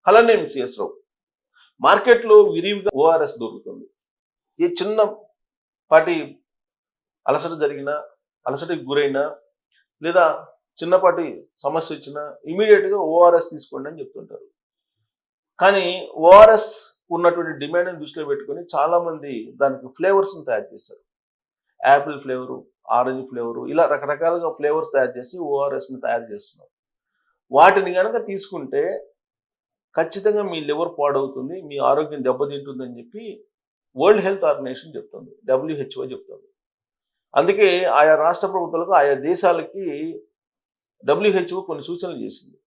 అలానే సిఎస్ రావు మార్కెట్లో విరివిగా ఓఆర్ఎస్ దొరుకుతుంది. ఏ చిన్న పాటి అలసట జరిగినా, అలసటకి గురైనా లేదా చిన్నపాటి సమస్య వచ్చినా ఇమీడియట్గా ఓఆర్ఎస్ తీసుకోండి అని చెప్తుంటారు. కానీ ఓఆర్ఎస్ ఉన్నటువంటి డిమాండ్ని దృష్టిలో పెట్టుకొని చాలామంది దానికి ఫ్లేవర్స్ని తయారు చేశారు. యాపిల్ ఫ్లేవరు, ఆరెంజ్ ఫ్లేవరు, ఇలా రకరకాలుగా ఫ్లేవర్స్ తయారు చేసి ఓఆర్ఎస్ని తయారు చేస్తున్నారు. వాటిని కనుక తీసుకుంటే ఖచ్చితంగా మీ లివర్ పాడవుతుంది, మీ ఆరోగ్యం దెబ్బతింటుందని చెప్పి వరల్డ్ హెల్త్ ఆర్గనైజేషన్ చెప్తుంది, WHO చెప్తుంది. అందుకే ఆయా రాష్ట్ర ప్రభుత్వాలకు, ఆయా దేశాలకి WHO కొన్ని సూచనలు చేసింది.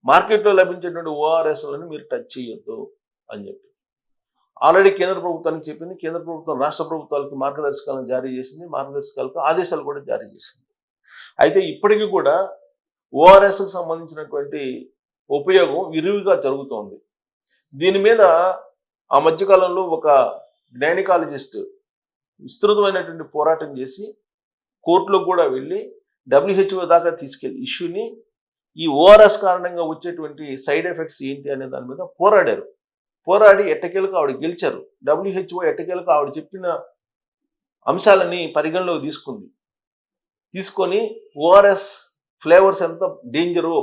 మార్కెట్లో లభించేటువంటి ఓఆర్ఎస్లను మీరు టచ్ చేయొద్దు అని చెప్పి ఆల్రెడీ కేంద్ర ప్రభుత్వానికి చెప్పింది. కేంద్ర ప్రభుత్వం రాష్ట్ర ప్రభుత్వాలకు మార్గదర్శకాలను జారీ చేసింది, మార్గదర్శకాలకు ఆదేశాలు కూడా జారీ చేసింది. అయితే ఇప్పటికీ కూడా ఓఆర్ఎస్కి సంబంధించినటువంటి ఉపయోగం విరివిగా జరుగుతోంది. దీని మీద ఆ మధ్యకాలంలో ఒక గైనకాలజిస్ట్ విస్తృతమైనటువంటి పోరాటం చేసి కోర్టులో కూడా వెళ్ళి WHO దాకా తీసుకెళ్లి ఇష్యూని ఈ ఓఆర్ఎస్ కారణంగా వచ్చేటువంటి సైడ్ ఎఫెక్ట్స్ ఏంటి అనే దాని మీద పోరాడారు. పోరాడి ఎట్టకేలకు ఆవిడ గెలిచారు. WHO ఎట్టకేలకు ఆవిడ చెప్పిన అంశాలని పరిగణలోకి తీసుకొని ఓఆర్ఎస్ ఫ్లేవర్స్ ఎంత డేంజరో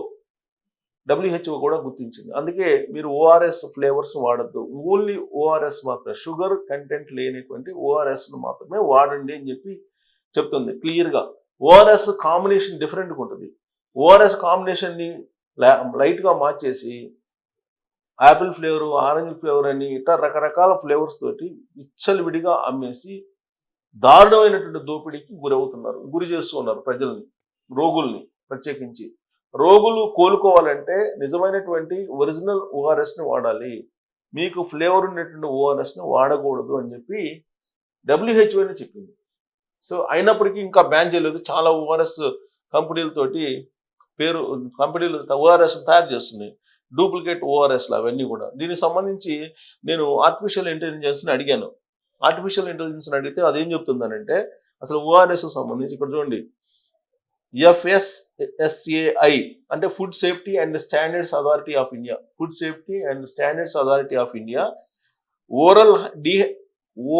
WHO కూడా గుర్తించింది. అందుకే మీరు ఓఆర్ఎస్ ఫ్లేవర్స్ వాడద్దు, ఓన్లీ ఓఆర్ఎస్ మాత్రమే, షుగర్ కంటెంట్ లేనటువంటి ఓఆర్ఎస్ను మాత్రమే వాడండి అని చెప్పి చెప్తుంది క్లియర్గా. ఓఆర్ఎస్ కాంబినేషన్ డిఫరెంట్గా ఉంటుంది. ఓఆర్ఎస్ కాంబినేషన్ని లైట్గా మార్చేసి యాపిల్ ఫ్లేవరు, ఆరెంజ్ ఫ్లేవర్ అని ఇట్లా రకరకాల ఫ్లేవర్స్ తోటి విచ్చలవిడిగా అమ్మేసి దారుణమైనటువంటి దోపిడీకి గురి చేస్తూ ఉన్నారు ప్రజల్ని, రోగుల్ని. ప్రత్యేకించి రోగులు కోలుకోవాలంటే నిజమైనటువంటి ఒరిజినల్ ఓఆర్ఎస్ని వాడాలి, మీకు ఫ్లేవర్ ఉన్నటువంటి ఓఆర్ఎస్ని వాడకూడదు అని చెప్పి WHO చెప్పింది. సో అయినప్పటికీ ఇంకా బ్యాన్ చేయలేదు. చాలా ఓఆర్ఎస్ కంపెనీలతోటి కంపెనీలు ఓఆర్ఎస్ తయారు చేస్తున్నాయి, డూప్లికేట్ ఓఆర్ఎస్లు అవన్నీ కూడా. దీనికి సంబంధించి నేను ఆర్టిఫిషియల్ ఇంటెలిజెన్స్ని అడిగాను. ఆర్టిఫిషియల్ ఇంటెలిజెన్స్ని అడిగితే అదేం చెప్తుందనంటే అసలు ఓఆర్ఎస్కి సంబంధించి ఇక్కడ చూడండి, FSSAI అంటే food safety and standards authority of India, food safety and standards authority of India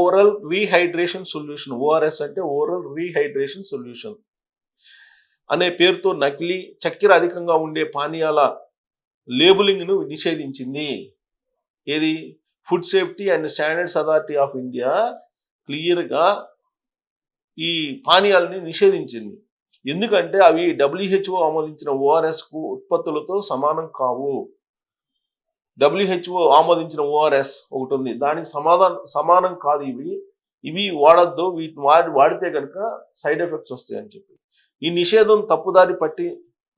oral rehydration solution, ORS అంటే ఓరల్ రీహైడ్రేషన్ సొల్యూషన్ అనే పేరుతో నకిలీ చక్కెర అధికంగా ఉండే పానీయాల లేబులింగ్ను నిషేధించింది. ఏది? Food safety and standards authority of India క్లియర్గా ఈ పానీయాలని నిషేధించింది. ఎందుకంటే అవి WHO ఆమోదించిన ఓఆర్ఎస్ ఉత్పత్తులతో సమానం కావు. WHO ఆమోదించిన ఓఆర్ఎస్ ఒకటి ఉంది, దానికి సమానం కాదు. ఇవి వాడద్దు, వీటిని వాడితే కనుక సైడ్ ఎఫెక్ట్స్ వస్తాయి అని చెప్పి ఈ నిషేధం తప్పుదారి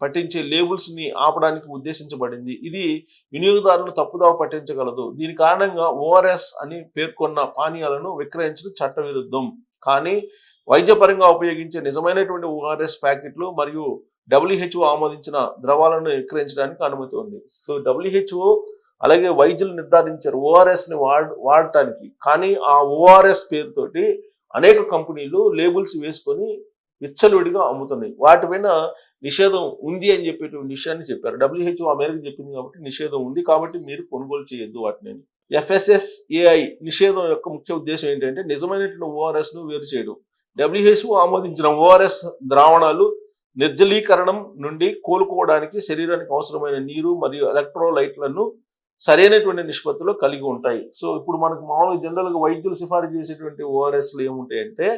పట్టించే లేబుల్స్ని ఆపడానికి ఉద్దేశించబడింది. ఇది వినియోగదారులను తప్పుదావ పట్టించగలదు. దీని కారణంగా ఓఆర్ఎస్ అని పేర్కొన్న పానీయాలను విక్రయించడం చట్టవిరుద్ధం. కానీ వైద్యపరంగా ఉపయోగించే నిజమైనటువంటి ఓఆర్ఎస్ ప్యాకెట్లు మరియు WHO ఆమోదించిన ద్రవాలను విక్రయించడానికి అనుమతి ఉంది. సో WHO అలాగే వైద్యులు నిర్ధారించారు ఓఆర్ఎస్ని వాడటానికి. కానీ ఆ ఓఆర్ఎస్ పేరుతోటి అనేక కంపెనీలు లేబుల్స్ వేసుకొని విచ్చలవిడిగా అమ్ముతున్నాయి. వాటిపైన నిషేధం ఉంది అని చెప్పేటువంటి విషయాన్ని చెప్పారు. WHO ఆ మేరకు చెప్పింది కాబట్టి నిషేధం ఉంది, కాబట్టి మీరు కొనుగోలు చేయొద్దు వాటిని. FSSAI నిషేధం యొక్క ముఖ్య ఉద్దేశం ఏంటంటే నిజమైనటువంటి ఓఆర్ఎస్ను వేరు చేయడం. WHO ఆమోదించిన ఓఆర్ఎస్ ద్రావణాలు నిర్జలీకరణం నుండి కోలుకోవడానికి శరీరానికి అవసరమైన నీరు మరియు ఎలక్ట్రోలైట్లను సరైనటువంటి నిష్పత్తిలో కలిగి ఉంటాయి. సో ఇప్పుడు మనకు మామూలుగా జనరల్గా వైద్యులు సిఫారసు చేసేటువంటి ఓఆర్ఎస్లు ఏముంటాయంటే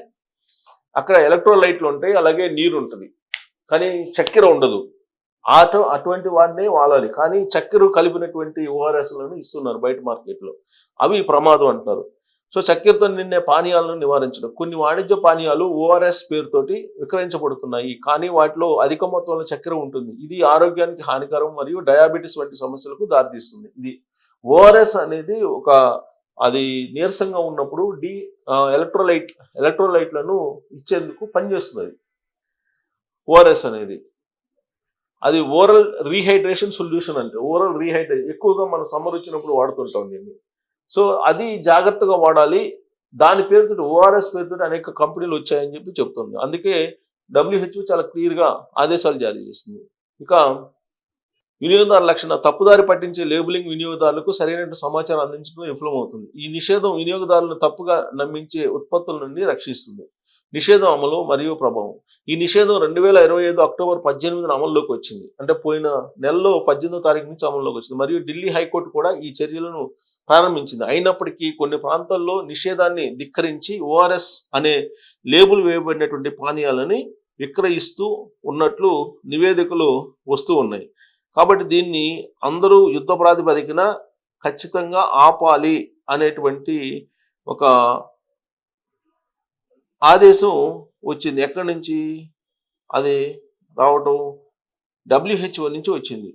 అక్కడ ఎలక్ట్రోలైట్లు ఉంటాయి, అలాగే నీరు ఉంటుంది, కానీ చక్కెర ఉండదు. అటువంటి వాటినే వాడాలి. కానీ చక్కెర కలిపినటువంటి ఓఆర్ఎస్లను ఇస్తున్నారు బయట మార్కెట్లో, అవి ప్రమాదం అంటున్నారు. సో చక్కెరతో నిండే పానీయాలను నివారించడం. కొన్ని వాణిజ్య పానీయాలు ఓఆర్ఎస్ పేరుతోటి విక్రయించబడుతున్నాయి, కానీ వాటిలో అధిక మొత్తంలో చక్కెర ఉంటుంది. ఇది ఆరోగ్యానికి హానికరం మరియు డయాబెటీస్ వంటి సమస్యలకు దారితీస్తుంది. ఇది ఓఆర్ఎస్ అనేది అది నీరసంగా ఉన్నప్పుడు ఎలక్ట్రోలైట్లను ఇచ్చేందుకు పనిచేస్తుంది ఓఆర్ఎస్ అనేది. అది ఓరల్ రీహైడ్రేషన్ సొల్యూషన్ అంటే ఓరల్ రీహైడ్రేషన్ ఎక్కువగా మనం సమ్మర్ వచ్చినప్పుడు వాడుతుంటాం దీన్ని. సో అది జాగ్రత్తగా వాడాలి. దాని పేరుతో ఓఆర్ఎస్ పేరుతో అనేక కంపెనీలు వచ్చాయని చెప్పి చెప్తుంది. అందుకే WHO చాలా క్లియర్గా ఆదేశాలు జారీ చేసింది. ఇక వినియోగదారుల లక్షణ తప్పుదారి పట్టించే లేబులింగ్ వినియోగదారులకు సరైన సమాచారం అందించడం విఫలమవుతుంది. ఈ నిషేధం వినియోగదారులను తప్పుగా నమ్మించే ఉత్పత్తుల నుండి రక్షిస్తుంది. నిషేధం అమలు మరియు ప్రభావం. ఈ నిషేధం 2025 అక్టోబర్ 18న అమల్లోకి వచ్చింది. అంటే పోయిన నెలలో 18వ తారీఖు నుంచి అమల్లోకి వచ్చింది. మరియు ఢిల్లీ హైకోర్టు కూడా ఈ చర్యలను ప్రారంభించింది. అయినప్పటికీ కొన్ని ప్రాంతాల్లో నిషేధాన్ని ధిక్కరించి ఓఆర్ఎస్ అనే లేబుల్ వేయబడినటువంటి పానీయాలని విక్రయిస్తూ ఉన్నట్లు నివేదికలు వస్తూ ఉన్నాయి. కాబట్టి దీన్ని అందరూ యుద్ధ ప్రాతిపదికన ఖచ్చితంగా ఆపాలి అనేటువంటి ఒక ఆదేశం వచ్చింది. ఎక్కడి నుంచి అది రావటం? WHO నుంచి వచ్చింది.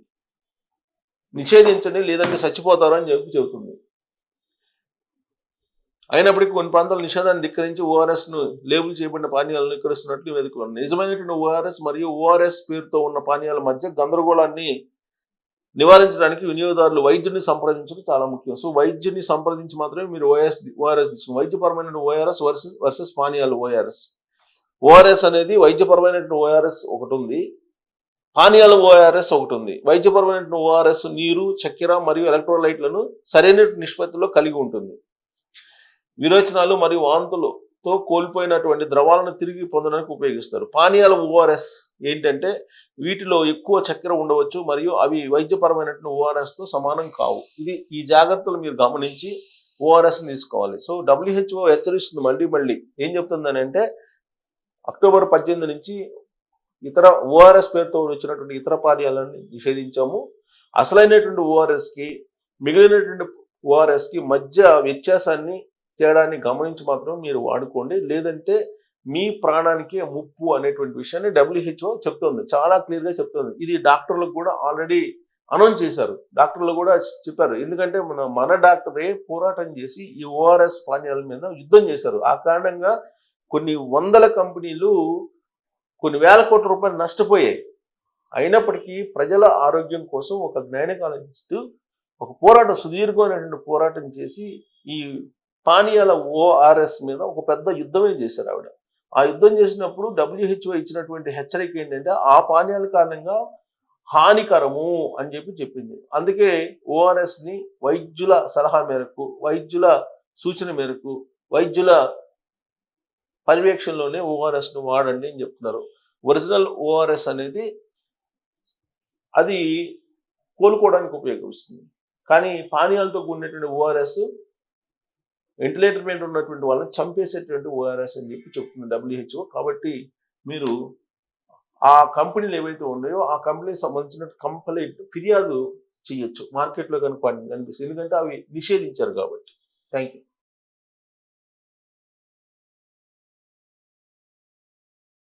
నిషేధించండి లేదంటే చచ్చిపోతారు అని చెబుతుంది. అయినప్పటికీ కొన్ని ప్రాంతాల నిషేధాన్ని ధిక్కరించి ఓఆర్ఎస్ను లేబుల్ చేయబడిన పానీయాలను విక్రయిస్తున్నట్లు నివేదికలు. నిజమైనటువంటి ఓఆర్ఎస్ మరియు ఓఆర్ఎస్ పేరుతో ఉన్న పానీయాల మధ్య గందరగోళాన్ని నివారించడానికి వినియోగదారులు వైద్యుని సంప్రదించడం చాలా ముఖ్యం. సో వైద్యుని సంప్రదించి మాత్రమే మీరు ఓఆర్ఎస్ తీసుకుని వైద్యపరమైన ఓఆర్ఎస్ వర్సెస్ పానీయాలు ఓఆర్ఎస్. ఓఆర్ఎస్ అనేది వైద్యపరమైనటువంటి ఓఆర్ఎస్ ఒకటి ఉంది, పానీయాల ఓఆర్ఎస్ ఒకటి ఉంది. వైద్యపరమైనటువంటి ఓఆర్ఎస్ నీరు, చక్కెర మరియు ఎలక్ట్రోలైట్లను సరైన నిష్పత్తిలో కలిగి ఉంటుంది. విరోచనాలు మరియు వాంతులతో కోల్పోయినటువంటి ద్రవాలను తిరిగి పొందడానికి ఉపయోగిస్తారు. పానీయాల ఓఆర్ఎస్ ఏంటంటే వీటిలో ఎక్కువ చక్కెర ఉండవచ్చు మరియు అవి వైద్యపరమైనటువంటి ఓఆర్ఎస్తో సమానం కావు. ఈ జాగ్రత్తలు మీరు గమనించి ఓఆర్ఎస్ని తీసుకోవాలి. సో WHO హెచ్చరిస్తుంది మళ్ళీ ఏం చెప్తుందని అంటే అక్టోబర్ 18 నుంచి ఇతర ఓఆర్ఎస్ పేరుతో వచ్చినటువంటి ఇతర పానీయాలను నిషేధించాము. అసలైనటువంటి ఓఆర్ఎస్కి మిగిలినటువంటి ఓఆర్ఎస్కి మధ్య వ్యత్యాసాన్ని తేడాన్ని గమనించి మాత్రం మీరు వాడుకోండి, లేదంటే మీ ప్రాణానికి ముప్పు అనేటువంటి విషయాన్ని WHO చెప్తుంది, చాలా క్లియర్గా చెప్తుంది. ఇది డాక్టర్లకు కూడా ఆల్రెడీ అనౌన్స్ చేశారు, డాక్టర్లు కూడా చెప్పారు. ఎందుకంటే మన డాక్టరే పోరాటం చేసి ఈ ఓఆర్ఎస్ పానీయాల మీద యుద్ధం చేశారు. ఆ కారణంగా కొన్ని వందల కంపెనీలు కొన్ని వేల కోట్ల రూపాయలు నష్టపోయాయి. అయినప్పటికీ ప్రజల ఆరోగ్యం కోసం ఒక గైనకాలజిస్ట్ ఒక సుదీర్ఘమైనటువంటి పోరాటం చేసి ఈ పానీయాల ఓఆర్ఎస్ మీద ఒక పెద్ద యుద్ధమే చేశారు ఆవిడ. ఆ యుద్ధం చేసినప్పుడు WHO ఇచ్చినటువంటి హెచ్చరిక ఏంటంటే ఆ పానీయాల కారణంగా హానికరము అని చెప్పింది. అందుకే ఓఆర్ఎస్ని వైద్యుల సలహా మేరకు, వైద్యుల సూచన మేరకు, వైద్యుల పర్యవేక్షణలోనే ఓఆర్ఎస్ను వాడండి అని చెప్తున్నారు. ఒరిజినల్ ఓఆర్ఎస్ అనేది అది కోలుకోవడానికి ఉపయోగిస్తుంది, కానీ పానీయాలతో కూడినటువంటి ఓఆర్ఎస్ వెంటిలేటర్ మీద ఉన్నటువంటి వాళ్ళని చంపేసేటువంటి ఓఆర్ఎస్ అని చెప్తుంది WHO. కాబట్టి మీరు ఆ కంపెనీలు ఏవైతే ఉన్నాయో ఆ కంపెనీకి సంబంధించిన కంప్లైంట్ ఫిర్యాదు చేయొచ్చు మార్కెట్లో కనుక కనిపిస్తుంది, ఎందుకంటే అవి నిషేధించారు కాబట్టి. Thank you.